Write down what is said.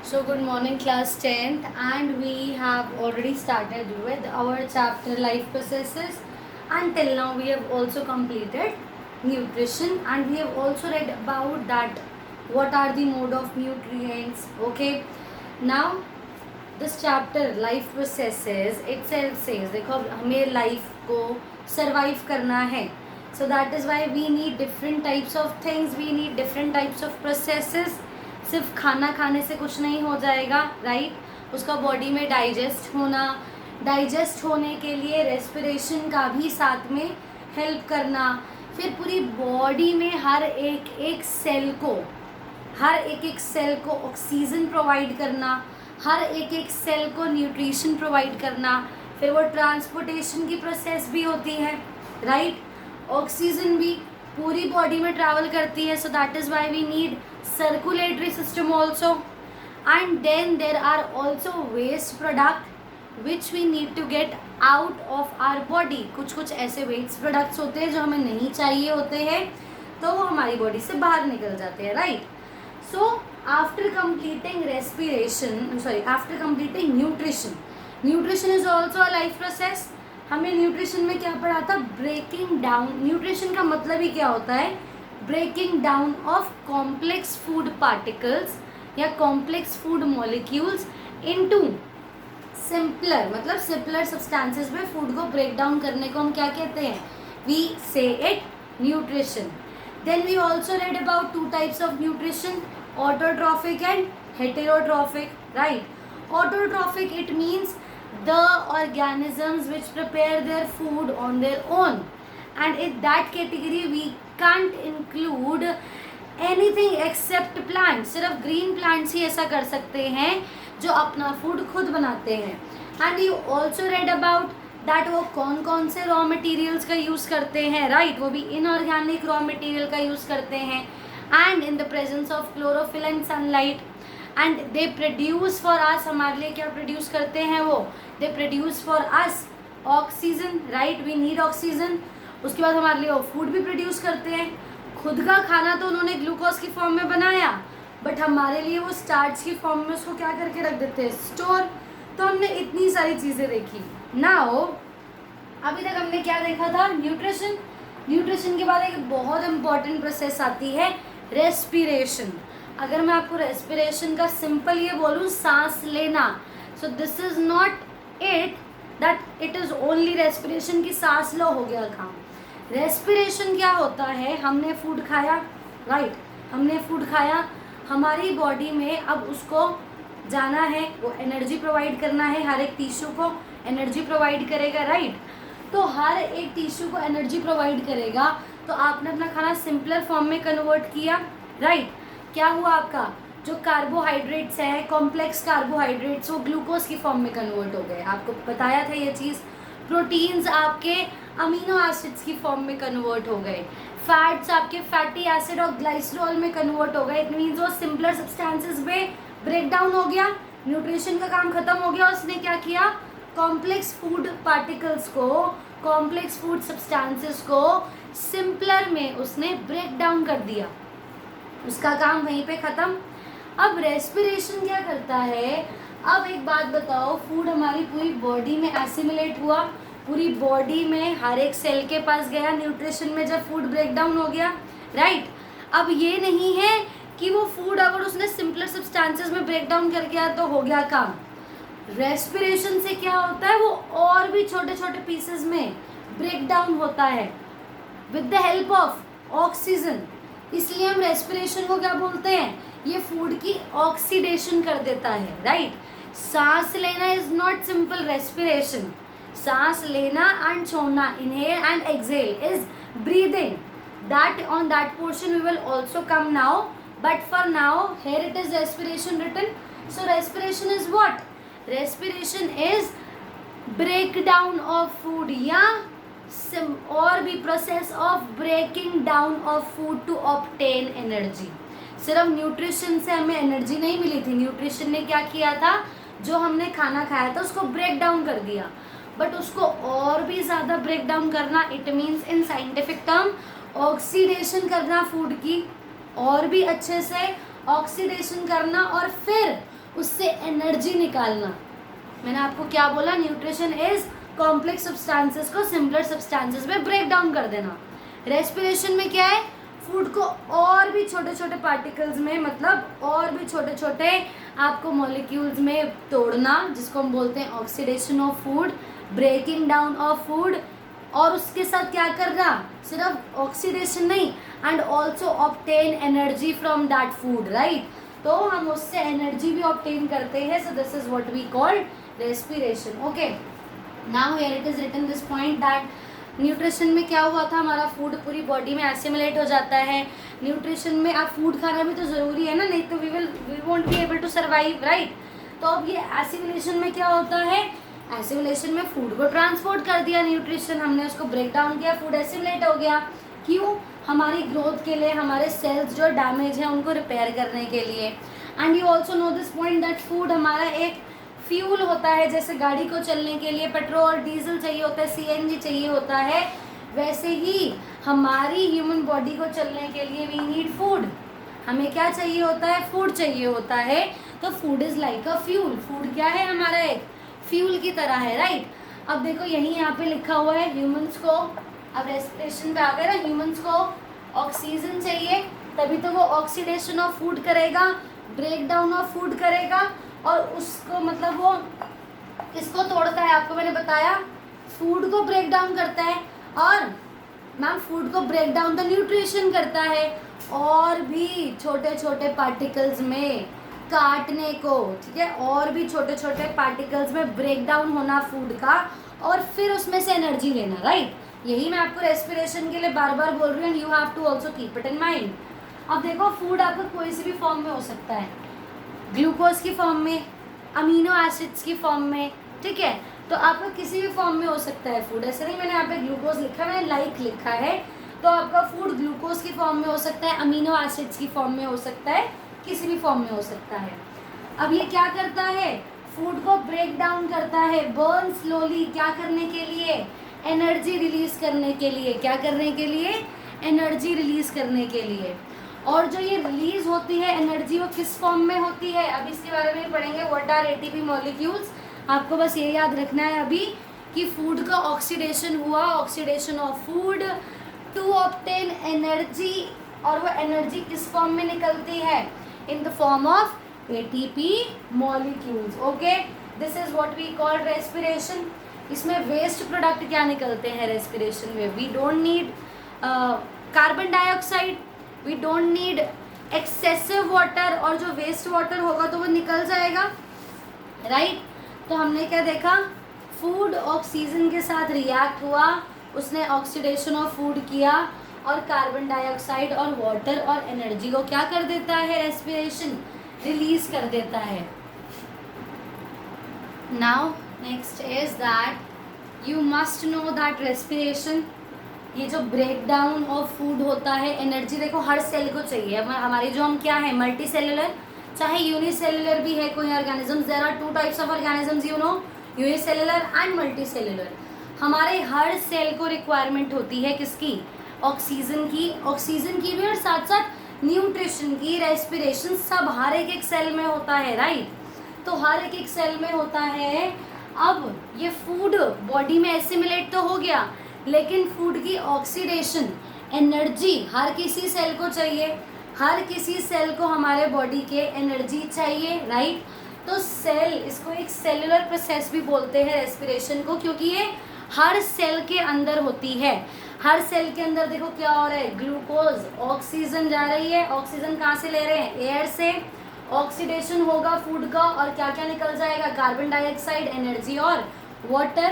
So good morning class 10th, and we have already started with our chapter life processes. Until now we have also completed nutrition, and we have also read about that what are the mode of nutrients. Okay, now this chapter life processes itself says देखो हमें life को survive करना है, so that is why we need different types of things, we need different types of processes. सिर्फ खाना खाने से कुछ नहीं हो जाएगा, राइट? उसका बॉडी में डाइजेस्ट होने के लिए रेस्पिरेशन का भी साथ में हेल्प करना, फिर पूरी बॉडी में हर एक सेल को ऑक्सीजन प्रोवाइड करना, हर एक सेल को न्यूट्रिशन प्रोवाइड करना, फिर वो ट्रांसपोर्टेशन की प्रोसेस भी होती है, राइट? ऑक्सीजन भी पूरी बॉडी में ट्रैवल करती है, so that is why we need circulatory system also. And then there are also waste product which we need to get out of our body. कुछ ऐसे waste products होते हैं जो हमें नहीं चाहिए होते हैं, तो वो हमारी बॉडी से बाहर निकल जाते हैं, right? So after completing nutrition is also a life process. हमने न्यूट्रिशन में क्या पढ़ा था? Breaking down. न्यूट्रिशन का मतलब ही क्या होता है? Breaking down of complex food particles या complex food molecules into simpler substances में फूड को ब्रेक डाउन करने को हम क्या कहते हैं? We say it nutrition. Then we also read about two types of nutrition, autotrophic and heterotrophic, right? Autotrophic it means the organisms which prepare their food on their own, and in that category we can't include anything except plants. सिर्फ green plants ही ऐसा कर सकते हैं जो अपना food खुद बनाते हैं. and you also read about that वो कौन से रॉ मटेरियल्स का यूज़ करते हैं, राइट? वो भी इनऑर्गेनिक रॉ मटेरियल का यूज़ करते हैं. And in the presence of chlorophyll and sunlight, and they produce for us. हमारे लिए क्या प्रोड्यूस करते हैं वो? They produce for us oxygen, right? We need oxygen. उसके बाद हमारे लिए वो फूड भी प्रोड्यूस करते हैं. खुद का खाना तो उन्होंने ग्लूकोज की फॉर्म में बनाया, बट हमारे लिए वो स्टार्च की फॉर्म में उसको क्या करके रख देते हैं? स्टोर. तो हमने इतनी सारी चीज़ें देखी. नाउ अभी तक हमने क्या देखा था? न्यूट्रिशन. न्यूट्रिशन के बाद एक बहुत इंपॉर्टेंट प्रोसेस आती है, रेस्पिरेशन. अगर मैं आपको रेस्पिरेशन का सिंपल ये बोलूँ, सांस लेना, सो this is not it that it is only respiration की सांस लो हो गया काम. रेस्पिरेशन क्या होता है? हमने फूड खाया, राइट? हमने फूड खाया, हमारी बॉडी में अब उसको जाना है, वो एनर्जी प्रोवाइड करना है, हर एक टिश्यू को एनर्जी प्रोवाइड करेगा, राइट? तो हर एक टिश्यू को एनर्जी प्रोवाइड करेगा, तो आपने अपना खाना सिंपलर फॉर्म में कन्वर्ट किया, राइट? क्या हुआ? आपका जो कार्बोहाइड्रेट्स है, कॉम्प्लेक्स कार्बोहाइड्रेट्स, वो ग्लूकोज की फॉर्म में कन्वर्ट हो गए. आपको बताया था ये चीज़. प्रोटीन्स आपके अमीनो एसिड्स की फॉर्म में कन्वर्ट हो गए. फैट्स आपके फैटी एसिड और ग्लाइसरॉल में कन्वर्ट हो गए. इट मीन्स वो सिंपलर सब्सटेंसेस में ब्रेक डाउन हो गया. न्यूट्रिशन का काम खत्म हो गया. उसने क्या किया? कॉम्प्लेक्स फूड पार्टिकल्स को, कॉम्प्लेक्स फूड सब्सटेंसेस को सिंपलर में उसने ब्रेक डाउन कर दिया. उसका काम वहीं पे ख़त्म. अब रेस्पिरेशन क्या करता है? अब एक बात बताओ, फूड हमारी पूरी बॉडी में एसिमिलेट हुआ, पूरी बॉडी में हर एक सेल के पास गया न्यूट्रिशन में जब फूड ब्रेक डाउन हो गया, राइट? अब ये नहीं है कि वो फूड अगर उसने सिंपलर सब्सटेंसेस में ब्रेक डाउन कर गया तो हो गया काम. रेस्पिरेशन से क्या होता है? वो और भी छोटे छोटे पीसेस में ब्रेक डाउन होता है with the help of oxygen. इसलिए हम रेस्पिरेशन को क्या बोलते हैं? ये फूड की ऑक्सीडेशन कर देता है, राइट? सांस लेना इज नॉट सिंपल रेस्पिरेशन. सांस लेना एंड छोड़ना, inhale and exhale, is breathing. That on that portion we will also come now, but for now here it is respiration written. So respiration is what? Respiration is break down of food या और भी process of breaking down of food to obtain energy. सिर्फ nutrition से हमें energy नहीं मिली थी. Nutrition ने क्या किया था? जो हमने खाना खाया था उसको ब्रेक डाउन कर दिया, बट उसको और भी ज़्यादा ब्रेक डाउन करना, it means in scientific term oxidation करना फूड की, और भी अच्छे से ऑक्सीडेशन करना, और फिर उससे एनर्जी निकालना। मैंने आपको क्या बोला, न्यूट्रिशन इज कॉम्प्लेक्स सब्सटेंसेस को सिंपलर सब्सटेंसेस में ब्रेक डाउन कर देना। रेस्पिरेशन में क्या है, फूड को और भी छोटे छोटे पार्टिकल्स में, मतलब और भी छोटे छोटे आपको मॉलिक्यूल्स में तोड़ना, जिसको हम बोलते हैं oxidation of food, breaking down of food. और उसके साथ क्या करना, सिर्फ ऑक्सीडेशन नहीं, and also obtain energy from that food, right. तो हम उससे एनर्जी भी ऑब्टेन करते हैं। So this is what we call respiration. Okay, now here it is written this point that nutrition में क्या हुआ था, हमारा फूड पूरी बॉडी में एसिमुलेट हो जाता है। न्यूट्रिशन में आप फूड खाना भी तो ज़रूरी है ना, नहीं तो we won't be able to survive, right. तो अब ये एसिमुलेशन में क्या होता है, एसिमुलेशन में फूड को ट्रांसपोर्ट कर दिया न्यूट्रिशन, हमने उसको ब्रेक डाउन किया, फूड एसिमुलेट हो गया। क्यों, हमारी ग्रोथ के लिए, हमारे सेल्स जो डैमेज हैं उनको रिपेयर करने के लिए। And you also know this point that food हमारा एक फ्यूल होता है। जैसे गाड़ी को चलने के लिए पेट्रोल डीजल चाहिए होता है, सीएनजी चाहिए होता है, वैसे ही हमारी ह्यूमन बॉडी को चलने के लिए वी नीड फूड। हमें क्या चाहिए होता है, फूड चाहिए होता है। तो food is like a fuel. Food क्या है, हमारा एक फ्यूल की तरह है, राइट। अब देखो यहीं यहाँ पे लिखा हुआ है ह्यूमंस को, अब रेस्पिरेशन पे आ गए ना, ह्यूमंस को ऑक्सीजन चाहिए, तभी तो वो ऑक्सीडेशन ऑफ फूड करेगा, ब्रेक डाउन ऑफ फूड करेगा, और उसको मतलब वो किसको तोड़ता है, आपको मैंने बताया फूड को ब्रेक डाउन करता है। और मैम फूड को ब्रेक डाउन तो न्यूट्रिशन करता है, और भी छोटे छोटे पार्टिकल्स में काटने को, ठीक है, और भी छोटे छोटे पार्टिकल्स में ब्रेक डाउन होना फूड का, और फिर उसमें से एनर्जी लेना, राइट। यही मैं आपको रेस्पिरेशन के लिए बार बार बोल रही हूँ, you have to also keep it in mind. अब देखो फूड आपको कोई सी भी फॉर्म में हो सकता है, ग्लूकोज की फॉर्म में, अमीनो एसिड्स की फॉर्म में, ठीक है। तो आपका किसी भी फॉर्म में हो सकता है फूड, ऐसे नहीं मैंने यहाँ पे ग्लूकोज लिखा है, मैंने लाइक लिखा है। तो आपका फूड ग्लूकोज की फॉर्म में हो सकता है, अमीनो एसिड्स की फॉर्म में हो सकता है, किसी भी फॉर्म में हो सकता है। अब ये क्या करता है, फूड को ब्रेक डाउन करता है, बर्न स्लोली, क्या करने के लिए, एनर्जी रिलीज करने के लिए। क्या करने के लिए, एनर्जी रिलीज करने के लिए। और जो ये रिलीज होती है एनर्जी, वो किस फॉर्म में होती है, अब इसके बारे में पढ़ेंगे, व्हाट आर एटीपी मॉलिक्यूल्स। आपको बस ये याद रखना है अभी कि फूड का ऑक्सीडेशन हुआ, oxidation of food to obtain energy, और वो एनर्जी किस फॉर्म में निकलती है, in the form of ATP molecules. Okay, this is what we call respiration. इसमें वेस्ट प्रोडक्ट क्या निकलते हैं रेस्पिरेशन में, we don't need carbon dioxide, we don't need excessive water, और जो वेस्ट वाटर होगा तो वो निकल जाएगा, राइट। तो हमने क्या देखा, फूड ऑक्सीजन के साथ रिएक्ट हुआ, उसने ऑक्सीडेशन ऑफ फूड किया, और कार्बन डाइऑक्साइड और वाटर और एनर्जी को क्या कर देता है, रेस्पिरेशन रिलीज कर देता है। Now next is that you must know that respiration, ये जो ब्रेक डाउन ऑफ फूड होता है, एनर्जी देखो हर सेल को चाहिए। हमारी जो हम क्या है, मल्टी सेलुलर, चाहे यूनिसेलुलर भी है कोई organism, there are two types of organisms, you know, unicellular and multicellular. हमारे हर सेल को रिक्वायरमेंट होती है किसकी, ऑक्सीजन की, ऑक्सीजन की भी, और साथ साथ न्यूट्रिशन की, रेस्पिरेशन, सब हर एक सेल में होता है, राइट। तो हर एक सेल में होता है। अब ये फूड बॉडी में एसिमुलेट तो हो गया, लेकिन फूड की ऑक्सीडेशन एनर्जी हर किसी सेल को चाहिए, हर किसी सेल को हमारे बॉडी के एनर्जी चाहिए, राइट। तो सेल, इसको एक सेलुलर प्रोसेस भी बोलते हैं रेस्पिरेशन को, क्योंकि ये हर सेल के अंदर होती है। हर सेल के अंदर देखो क्या हो रहा है, ग्लूकोज, ऑक्सीजन जा रही है, ऑक्सीजन कहाँ से ले रहे हैं, एयर से, ऑक्सीडेशन होगा फूड का, और क्या क्या निकल जाएगा, कार्बन डाइऑक्साइड, एनर्जी और वाटर।